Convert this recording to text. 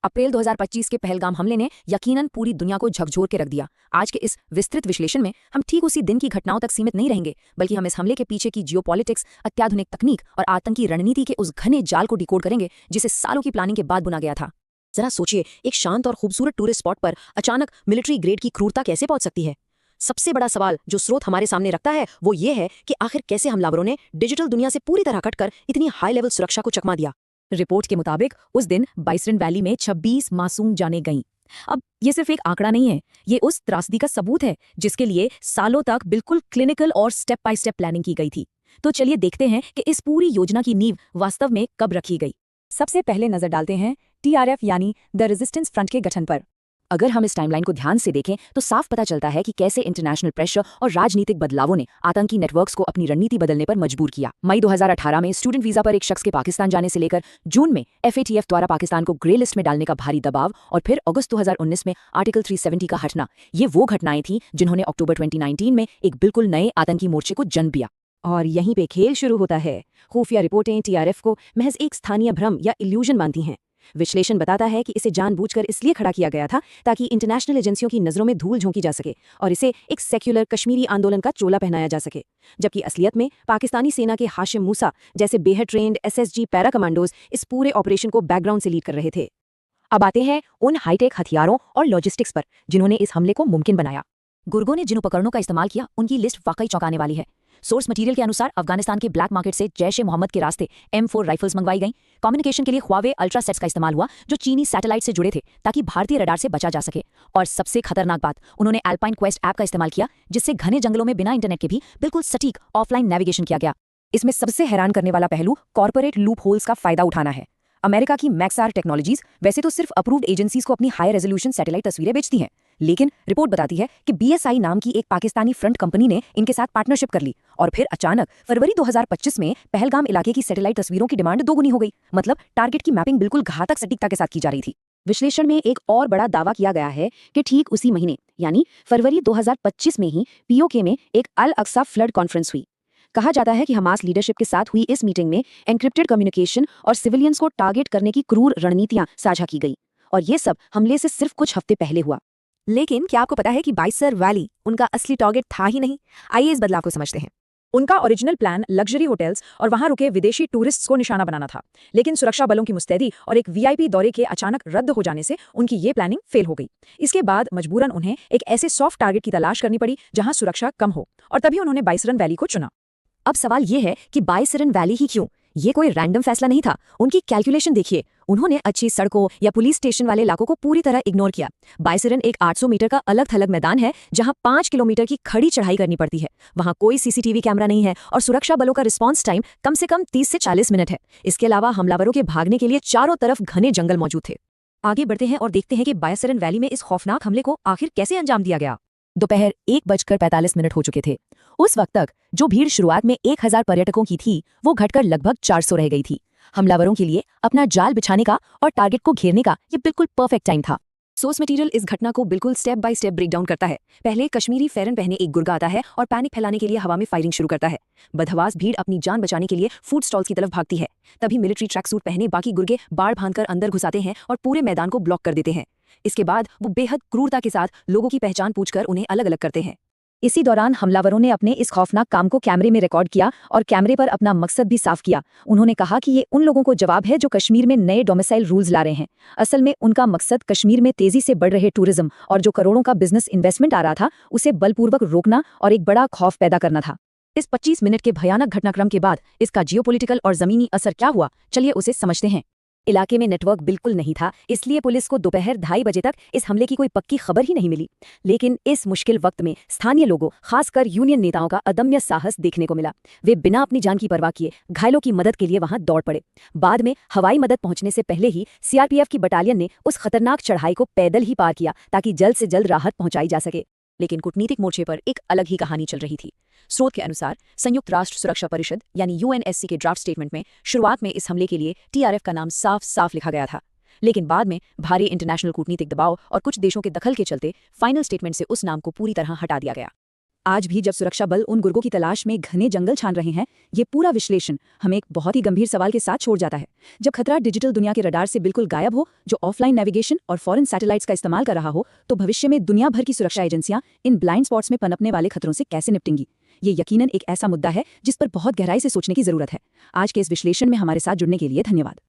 अप्रैल 2025 के पहलगाम हमले ने यकीनन पूरी दुनिया को झकझोर के रख दिया। आज के इस विस्तृत विश्लेषण में हम ठीक उसी दिन की घटनाओं तक सीमित नहीं रहेंगे, बल्कि हम इस हमले के पीछे की जियोपॉलिटिक्स, अत्याधुनिक तकनीक और आतंकी रणनीति के उस घने जाल को डिकोड करेंगे जिसे सालों की प्लानिंग के बाद बुना गया था। जरा सोचिए, एक शांत और खूबसूरत टूरिस्ट स्पॉट पर अचानक मिलिट्री ग्रेड की क्रूरता कैसे पहुंच सकती है। सबसे बड़ा सवाल जो स्रोत हमारे सामने रखता है वो ये है कि आखिर कैसे हमलावरों ने डिजिटल दुनिया से पूरी तरह कटकर इतनी हाई लेवल सुरक्षा को चकमा दिया। रिपोर्ट के मुताबिक उस दिन बाइसरन वैली में 26 मासूम जानें गईं। अब ये सिर्फ एक आंकड़ा नहीं है, ये उस त्रासदी का सबूत है जिसके लिए सालों तक बिल्कुल क्लिनिकल और स्टेप बाय स्टेप प्लानिंग की गई थी। तो चलिए देखते हैं कि इस पूरी योजना की नींव वास्तव में कब रखी गई। सबसे पहले नजर डालते हैं TRF यानी द रेजिस्टेंस फ्रंट के गठन पर। अगर हम इस टाइमलाइन को ध्यान से देखें तो साफ पता चलता है कि कैसे इंटरनेशनल प्रेशर और राजनीतिक बदलावों ने आतंकी नेटवर्क्स को अपनी रणनीति बदलने पर मजबूर किया। मई 2018 में स्टूडेंट वीजा पर एक शख्स के पाकिस्तान जाने से लेकर जून में FATF द्वारा पाकिस्तान को ग्रे लिस्ट में डालने का भारी दबाव और फिर अगस्त 2019 में आर्टिकल 370 का हटना, ये वो घटनाएं थीं जिन्होंने अक्टूबर 2019 में एक बिल्कुल नए आतंकी मोर्चे को जन्म दिया। और यहीं पे खेल शुरू होता है। खुफिया रिपोर्टें TRF को महज एक स्थानीय भ्रम या इल्यूजन मानती हैं। विश्लेषण बताता है कि इसे जानबूझकर इसलिए खड़ा किया गया था ताकि इंटरनेशनल एजेंसियों की नजरों में धूल झोंकी जा सके और इसे एक सेक्युलर कश्मीरी आंदोलन का चोला पहनाया जा सके, जबकि असलियत में पाकिस्तानी सेना के हाशिम मूसा जैसे बेहद ट्रेंड SSG पैरा कमांडोज इस पूरे ऑपरेशन को बैकग्राउंड से लीड कर रहे थे। अब आते हैं उन हाईटेक हथियारों और लॉजिस्टिक्स पर जिन्होंने इस हमले को मुमकिन बनाया। गुर्गों ने जिन उपकरणों का इस्तेमाल किया उनकी लिस्ट वाकई चौंकाने वाली है। सोर्स मटेरियल के अनुसार अफगानिस्तान के ब्लैक मार्केट से जैश-ए-मोहम्मद के रास्ते M4 राइफल्स मंगवाई गईं। कम्युनिकेशन के लिए ख्वावे अल्ट्रा सेट्स का इस्तेमाल हुआ जो चीनी सैटेलाइट से जुड़े थे ताकि भारतीय रडार से बचा जा सके। और सबसे खतरनाक बात, उन्होंने एल्पाइन क्वेस्ट ऐप का इस्तेमाल किया जिससे घने जंगलों में बिना इंटरनेट के भी बिल्कुल सटीक ऑफलाइन नेविगेशन किया गया। इसमें सबसे हैरान करने वाला पहलू कॉर्पोरेट लूप होल्स का फायदा उठाना है। अमेरिका की मैक्सार टेक्नोलॉजीज वैसे तो सिर्फ अप्रूव्ड एजेंसीज को अपनी हाई रेजोल्यूशन सैटेलाइट तस्वीरें बेचती हैं, लेकिन रिपोर्ट बताती है कि BSI नाम की एक पाकिस्तानी फ्रंट कंपनी ने इनके साथ पार्टनरशिप कर ली और फिर अचानक फरवरी 2025 में पहलगाम इलाके की सैटेलाइट तस्वीरों की डिमांड दोगुनी हो गई। मतलब टारगेट की मैपिंग बिल्कुल घातक सटीकता के साथ की जा रही थी। विश्लेषण में एक और बड़ा दावा किया गया है कि ठीक उसी महीने यानी फरवरी 2025 में ही POK में एक अल अक्सा फ्लड कॉन्फ्रेंस हुई। कहा जाता है कि हमास लीडरशिप के साथ हुई इस मीटिंग में एन्क्रिप्टेड कम्युनिकेशन और सिविलियंस को टारगेट करने की क्रूर रणनीतियां साझा की गई और ये सब हमले से सिर्फ कुछ हफ्ते पहले हुआ। लेकिन क्या आपको पता है कि बाइसर वैली उनका असली टारगेट था ही नहीं? आइए इस बदलाव को समझते हैं। उनका ओरिजिनल प्लान लग्जरी होटल्स और वहां रुके विदेशी टूरिस्ट्स को निशाना बनाना था, लेकिन सुरक्षा बलों की मुस्तैदी और एक VIP दौरे के अचानक रद्द हो जाने से उनकी ये प्लानिंग फेल हो गई। इसके बाद मजबूरन उन्हें एक ऐसे सॉफ्ट टारगेट की तलाश करनी पड़ी जहां सुरक्षा कम हो और तभी उन्होंने बाइसरन वैली को चुना। अब सवाल ये है कि बाइसरन वैली ही क्यों? ये कोई रैंडम फैसला नहीं था। उनकी कैलकुलेशन देखिए, उन्होंने अच्छी सड़कों या पुलिस स्टेशन वाले इलाकों को पूरी तरह इग्नोर किया। बाइसरन एक 800 मीटर का अलग थलग मैदान है जहां 5 किलोमीटर की खड़ी चढ़ाई करनी पड़ती है। वहां कोई CCTV कैमरा नहीं है और सुरक्षा बलों का रिस्पॉन्स टाइम कम से कम 30 से 40 मिनट है। इसके अलावा हमलावरों के भागने के लिए चारों तरफ घने जंगल मौजूद थे। आगे बढ़ते हैं और देखते हैं कि बाइसरन वैली में इस खौफनाक हमले को आखिर कैसे अंजाम दिया गया। दोपहर 1:45 हो चुके थे। उस वक्त तक जो भीड़ शुरुआत में 1000 पर्यटकों की थी वो घटकर लगभग 400 रह गई थी। हमलावरों के लिए अपना जाल बिछाने का और टारगेट को घेरने का ये बिल्कुल परफेक्ट टाइम था। सोर्स मटेरियल इस घटना को बिल्कुल step by step break down करता है। पहले कश्मीरी फेरन पहने एक गुर्गा आता है और पैनिक फैलाने के लिए हवा में फायरिंग शुरू करता है। बदहवास भीड़ अपनी जान बचाने के लिए फूड स्टॉल्स की तरफ भागती है। तभी मिलिट्री ट्रैक सूट पहने बाकी गुर्गे बाड़ बांधकर अंदर घुसाते हैं और पूरे मैदान को ब्लॉक कर देते हैं। इसके बाद वो बेहद क्रूरता के साथ लोगों की पहचान पूछकर उन्हें अलग अलग करते हैं। इसी दौरान हमलावरों ने अपने इस खौफनाक काम को कैमरे में रिकॉर्ड किया और कैमरे पर अपना मकसद भी साफ किया। उन्होंने कहा कि ये उन लोगों को जवाब है जो कश्मीर में नए डोमिसाइल रूल्स ला रहे हैं। असल में उनका मकसद कश्मीर में तेजी से बढ़ रहे टूरिज्म और जो करोड़ों का बिजनेस इन्वेस्टमेंट आ रहा था उसे बलपूर्वक रोकना और एक बड़ा खौफ पैदा करना था। इस 25 मिनट के भयानक घटनाक्रम के बाद इसका जियोपॉलिटिकल और जमीनी असर क्या हुआ, चलिए उसे समझते हैं। इलाके में नेटवर्क बिल्कुल नहीं था, इसलिए पुलिस को दोपहर 2:30 बजे तक इस हमले की कोई पक्की खबर ही नहीं मिली। लेकिन इस मुश्किल वक्त में स्थानीय लोगों, खासकर यूनियन नेताओं का अदम्य साहस देखने को मिला। वे बिना अपनी जान की परवाह किए घायलों की मदद के लिए वहां दौड़ पड़े। बाद में हवाई मदद पहुंचने से पहले ही CRPF की बटालियन ने उस खतरनाक चढ़ाई को पैदल ही पार किया ताकि जल्द से जल्द राहत पहुंचाई जा सके। लेकिन कूटनीतिक मोर्चे पर एक अलग ही कहानी चल रही थी। स्रोत के अनुसार संयुक्त राष्ट्र सुरक्षा परिषद यानी UNSC के ड्राफ्ट स्टेटमेंट में शुरुआत में इस हमले के लिए TRF का नाम साफ साफ लिखा गया था, लेकिन बाद में भारी इंटरनेशनल कूटनीतिक दबाव और कुछ देशों के दखल के चलते फाइनल स्टेटमेंट से उस नाम को पूरी तरह हटा दिया गया। आज भी जब सुरक्षा बल उन गुर्गों की तलाश में घने जंगल छान रहे हैं, ये पूरा विश्लेषण हमें एक बहुत ही गंभीर सवाल के साथ छोड़ जाता है। जब खतरा डिजिटल दुनिया के रडार से बिल्कुल गायब हो, जो ऑफलाइन नेविगेशन और फॉरेन सैटेलाइट्स का इस्तेमाल कर रहा हो, तो भविष्य में दुनिया भर की सुरक्षा एजेंसियां इन ब्लाइंड स्पॉट्स में पनपने वाले खतरों से कैसे निपटेंगी। ये यकीनन एक ऐसा मुद्दा है जिस पर बहुत गहराई से सोचने की जरूरत है। आज के इस विश्लेषण में हमारे साथ जुड़ने के लिए धन्यवाद।